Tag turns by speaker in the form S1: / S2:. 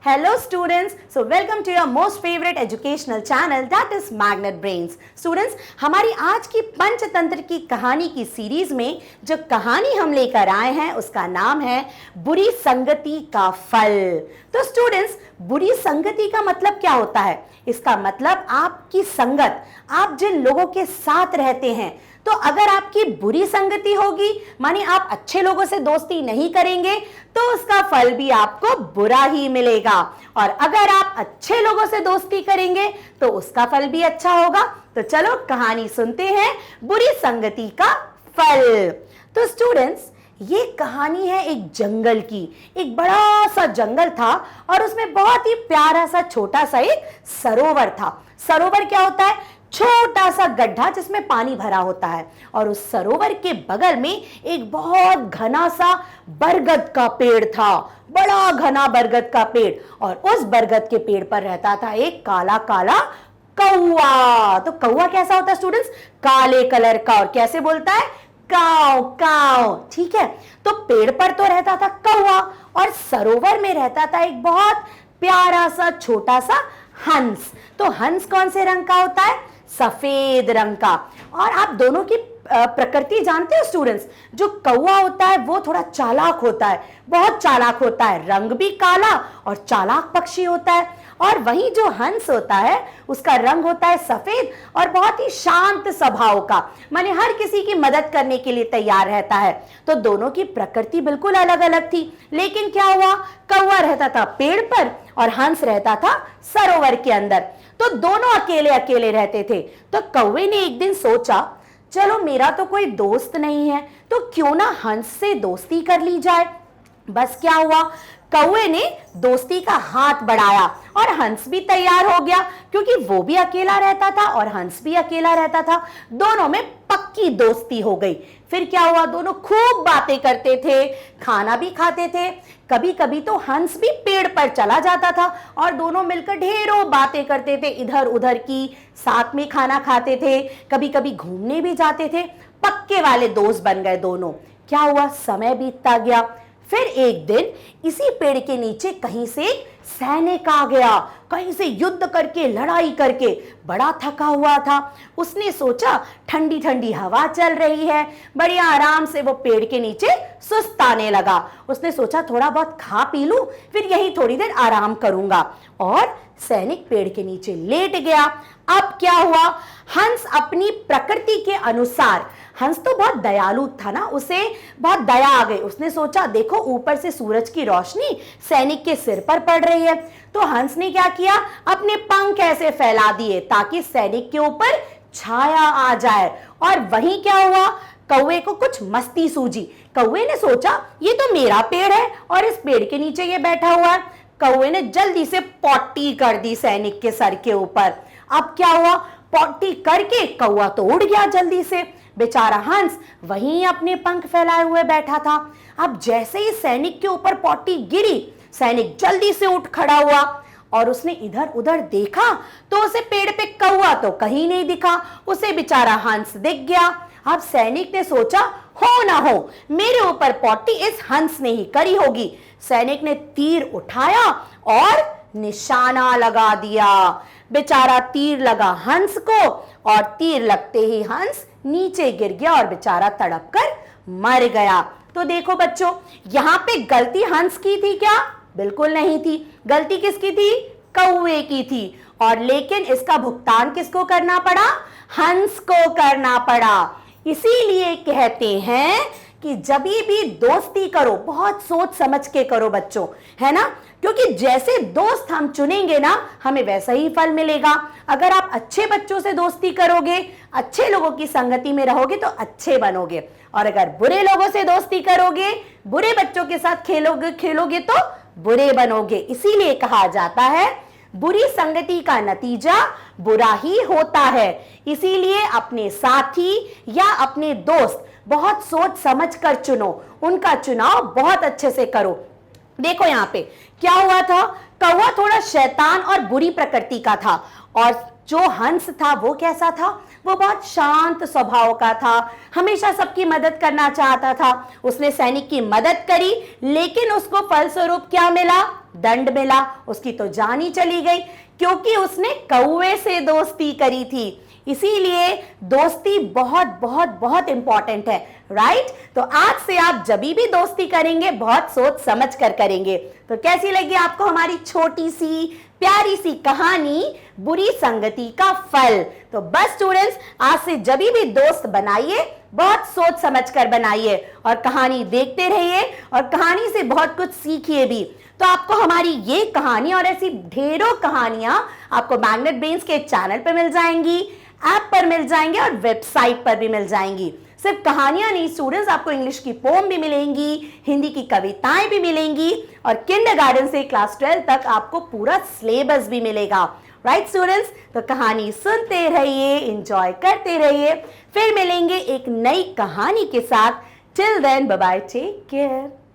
S1: Hello students, so welcome to your most favorite educational channel that is Magnet Brains. Students, हमारी आज की पंचतंत्र की कहानी की सीरीज में जो कहानी हम लेकर आए हैं उसका नाम है बुरी संगति का फल। तो स्टूडेंट्स, बुरी संगति का मतलब क्या होता है? इसका मतलब आपकी संगत, आप जिन लोगों के साथ रहते हैं। तो अगर आपकी बुरी संगति होगी, माने आप अच्छे लोगों से दोस्ती नहीं करेंगे, तो उसका फल भी आपको बुरा ही मिलेगा। और अगर आप अच्छे लोगों से दोस्ती करेंगे तो उसका फल भी अच्छा होगा। तो चलो कहानी सुनते हैं, बुरी संगति का फल। तो स्टूडेंट्स, ये कहानी है एक जंगल की। एक बड़ा सा जंगल था और उसमें बहुत ही प्यारा सा छोटा सा एक सरोवर था। सरोवर क्या होता है? छोटा सा गड्ढा जिसमें पानी भरा होता है। और उस सरोवर के बगल में एक बहुत घना सा बरगद का पेड़ था, बड़ा घना बरगद का पेड़। और उस बरगद के पेड़ पर रहता था एक काला काला कौवा। तो कौवा कैसा होता है स्टूडेंट्स? काले कलर का। और कैसे बोलता है? काव काव। ठीक है, तो पेड़ पर तो रहता था कौवा और सरोवर में रहता था एक बहुत प्यारा सा छोटा सा हंस। तो हंस कौन से रंग का होता है? सफेद रंग का। और आप दोनों की प्रकृति जानते हो स्टूडेंट्स? जो कौवा होता है वो थोड़ा चालाक होता है, बहुत चालाक होता है, रंग भी काला और चालाक पक्षी होता है। और वहीं जो हंस होता है उसका रंग होता है सफेद और बहुत ही शांत स्वभाव का, माने हर किसी की मदद करने के लिए तैयार रहता है। तो दोनों की प्रकृति बिल्कुल अलग अलग थी। लेकिन क्या हुआ, कौवा रहता था पेड़ पर और हंस रहता था सरोवर के अंदर। तो दोनों अकेले अकेले रहते थे। तो कौवे ने एक दिन सोचा, चलो मेरा तो कोई दोस्त नहीं है, तो क्यों ना हंस से दोस्ती कर ली जाए। बस क्या हुआ, कौवे ने दोस्ती का हाथ बढ़ाया और हंस भी तैयार हो गया, क्योंकि वो भी अकेला रहता था और हंस भी अकेला रहता था। दोनों में पक्की दोस्ती हो गई। फिर क्या हुआ, दोनों खूब बातें करते थे, खाना भी खाते थे। कभी कभी तो हंस भी पेड़ पर चला जाता था और दोनों मिलकर ढेरों बातें करते थे, इधर उधर की, साथ में खाना खाते थे, कभी कभी घूमने भी जाते थे। पक्के वाले दोस्त बन गए दोनों। क्या हुआ, समय बीतता गया। फिर एक दिन इसी पेड़ के नीचे कहीं से एक सैनिक आ गया, कहीं से युद्ध करके, लड़ाई करके, बड़ा थका हुआ था। उसने सोचा ठंडी ठंडी हवा चल रही है, बढ़िया आराम से वो पेड़ के नीचे सुस्ताने लगा। उसने सोचा थोड़ा बहुत खा पी लूं, फिर यही थोड़ी देर आराम करूंगा। और सैनिक पेड़ के नीचे लेट गया। अब क्या हुआ, हंस अपनी प्रकृति के अनुसार, हंस तो बहुत दयालु था ना, उसे बहुत दया आ गई। उसने सोचा देखो ऊपर से सूरज की रोशनी सैनिक के सिर पर पड़ रही है। तो हंस ने क्या किया, अपने पंख ऐसे फैला दिए ताकि सैनिक के ऊपर छाया आ जाए। और वहीं क्या हुआ, कौवे को कुछ मस्ती सूझी। कौवे ने सोचा ये तो मेरा पेड़ है और इस पेड़ के नीचे ये बैठा हुआ है। कौवे ने जल्दी से पॉटी कर दी सैनिक के सर के ऊपर। अब क्या हुआ, पॉटी करके कौवा तो उड़ गया जल्दी से। बेचारा हंस वहीं अपने पंख फैलाए हुए बैठा था। अब जैसे ही सैनिक के ऊपर पॉटी गिरी, सैनिक जल्दी से उठ खड़ा हुआ और उसने इधर उधर देखा तो उसे पेड़ पे कौवा तो कहीं नहीं दिखा, उसे बेचारा हंस दिख गया। अब सैनिक ने सोचा हो ना हो मेरे ऊपर पॉटी इस हंस ने ही करी होगी। सैनिक ने तीर उठाया और निशाना लगा दिया। बेचारा तीर लगा हंस को और तीर लगते ही हंस नीचे गिर गया और बेचारा तड़प कर मर गया। तो देखो बच्चों, यहाँ पे गलती हंस की थी क्या? बिल्कुल नहीं थी। गलती किसकी थी? कौवे की थी। और लेकिन इसका भुगतान किसको करना पड़ा? हंस को करना पड़ा। इसीलिए कहते हैं कि जब भी दोस्ती करो बहुत सोच समझ के करो बच्चों, है ना, क्योंकि जैसे दोस्त हम चुनेंगे ना, हमें वैसा ही फल मिलेगा। अगर आप अच्छे बच्चों से दोस्ती करोगे, अच्छे लोगों की संगति में रहोगे तो अच्छे बनोगे। और अगर बुरे लोगों से दोस्ती करोगे, बुरे बच्चों के साथ खेलोगे तो बुरे बनोगे। इसीलिए कहा जाता है बुरी संगति का नतीजा बुरा ही होता है। इसीलिए अपने साथी या अपने दोस्त बहुत सोच समझ कर चुनो, उनका चुनाव बहुत अच्छे से करो। देखो यहाँ पे क्या हुआ था, कौवा थोड़ा शैतान और बुरी प्रकृति का था और जो हंस था वो कैसा था? वो बहुत शांत स्वभाव का था, हमेशा सबकी मदद करना चाहता था। उसने सैनिक की मदद करी, लेकिन उसको फलस्वरूप क्या मिला? दंड मिला, उसकी तो जान ही चली गई क्योंकि उसने कौवे से दोस्ती करी थी। इसीलिए दोस्ती बहुत बहुत बहुत इंपॉर्टेंट है, राइट? तो आज से आप जब भी दोस्ती करेंगे बहुत सोच समझ कर करेंगे। तो कैसी लगी आपको हमारी छोटी सी प्यारी सी कहानी बुरी संगति का फल? तो बस स्टूडेंट्स, आज से जब भी दोस्त बनाइए बहुत सोच समझ कर बनाइए और कहानी देखते रहिए और कहानी से बहुत कुछ सीखिए भी। तो आपको हमारी ये कहानी और ऐसी ढेरों कहानियां आपको मैग्नेट ब्रेन्स के चैनल पर मिल जाएंगी, ऐप पर मिल जाएंगे और वेबसाइट पर भी मिल जाएंगी। सिर्फ कहानियां नहीं स्टूडेंट्स, आपको इंग्लिश की पोम भी मिलेंगी, हिंदी की कविताएं भी मिलेंगी और किंडरगार्टन से क्लास 12 तक आपको पूरा सिलेबस भी मिलेगा, राइट स्टूडेंट्स? तो कहानी सुनते रहिए, एंजॉय करते रहिए, फिर मिलेंगे एक नई कहानी के साथ। Till then bye bye, take care.